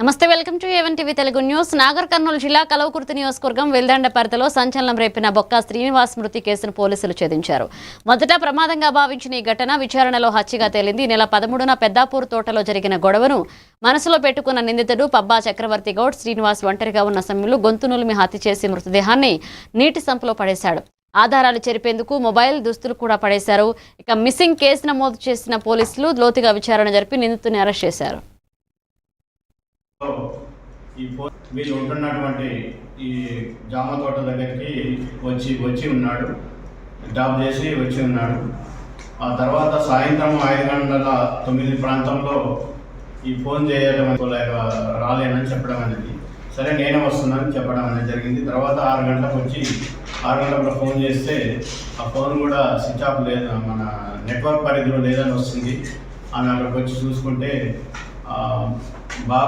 నమస్తే, welcome to A1 TV Telugu news. Nagar Kurnool జిల్లా కలవకుర్తి నియోజకవర్గం వెల్దండ పరిధిలో సంచలనం రేపిన బొక్క శ్రీనివాస్ మృతి కేసును పోలీసులు ఛేదించారు. మొదట ప్రమాదంగా భావించిన ఈ ఘటన విచారణలో హత్యగా తేలింది. నెల 13న పెద్దాపూర్ తోటలో జరిగిన గొడవను మనసులో పెట్టుకున్న నిందితుడు పబ్బా చక్రవర్తి గౌడ్ శ్రీనివాస్ ఒంటరిగా ఉన్న సమయంలో గొంతు నులిమి హత్య చేసి మృతదేహాన్ని నీటి సంపులో పడేశాడు. ఆధారాలు చెరిపేందుకు మొబైల్ దుస్తులు కూడా పడేశారు. ఇక మిస్సింగ్ కేసు నమోదు చేసిన పోలీసులు లోతుగా విచారణ జరిపి నిందితుడిని అరెస్ట్ చేశారు. వీళ్ళు ఉంటున్నటువంటి ఈ జామ తోట దగ్గరికి వచ్చి ఉన్నాడు, జాబ్ చేసి వచ్చి ఉన్నాడు. ఆ తర్వాత సాయంత్రం 5:09 ప్రాంతంలో ఈ ఫోన్ చేయడం రాలేనని చెప్పడం అనేది, సరే నేనే వస్తున్నానని చెప్పడం అనేది జరిగింది. తర్వాత 6 గంటలకు వచ్చి 6 గంటలకు ఫోన్ చేస్తే ఆ ఫోన్ కూడా స్విచ్ ఆఫ్ లేదు, మన నెట్వర్క్ పరిధిలో లేదని వస్తుంది. ఆమె అక్కడికి వచ్చి చూసుకుంటే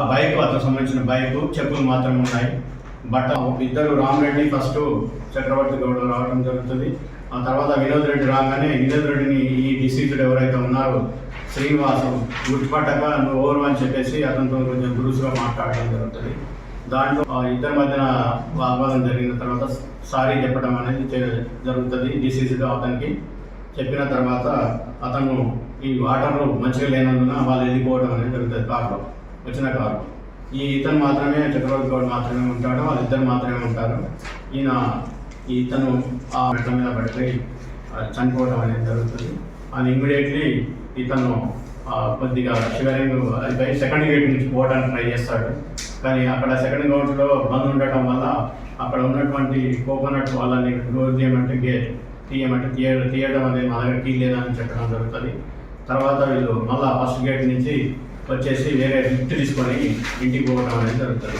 బైక్, అతనికి సంబంధించిన బైకు, చెప్పులు మాత్రమే ఉన్నాయి. ఇద్దరు రామరెడ్డి ఫస్ట్ చక్రవర్తి గౌడ్ రావడం జరుగుతుంది. ఆ తర్వాత వినోద్ రెడ్డి రాగానే వినోద్ రెడ్డిని ఈ డిసీజ్డ్ ఎవరైతే ఉన్నారో శ్రీనివాసు గుర్తుపట్టక ఓవర్ అని చెప్పేసి అతనితో కొంచెం గురుసుగా మాట్లాడడం జరుగుతుంది. దాంట్లో ఇద్దరి మధ్యన వాగ్వాదం జరిగిన తర్వాత సారీ చెప్పడం అనేది జరుగుతుంది. డిసీజ్డ్ అతనికి చెప్పిన తర్వాత అతను ఈ వాటర్లో మంచిగా లేనందున వాళ్ళు వెళ్ళిపోవడం అనేది జరుగుతుంది. కారులో వచ్చిన కారు ఇతను మాత్రమే, చక్రవర్తి గౌడ్ మాత్రమే ఉంటాడు, వాళ్ళిద్దరు మాత్రమే ఉంటారు. ఇతను ఆ మెట్ల మీద పడిపోయి చనిపోవడం అనేది జరుగుతుంది. అది ఇమ్మీడియట్లీ ఇతను కొద్దిగా షివరింగ్ అయిపోయి సెకండ్ గేట్ నుంచి పోవడానికి ట్రై చేస్తాడు. కానీ అక్కడ సెకండ్ గేట్లో బంద్ ఉండటం వల్ల అక్కడ ఉన్నటువంటి కోకోనట్ వాళ్ళని డోర్ తీయమంటే తీయడం అనేది మా దగ్గర కీ లేదని చెప్పడం జరుగుతుంది. తర్వాత వీళ్ళు మళ్ళీ ఫస్ట్ గేట్ నుంచి వచ్చేసి వేరే లిఫ్ట్ తీసుకొని ఇంటికి పోవడం అనేది జరుగుతుంది.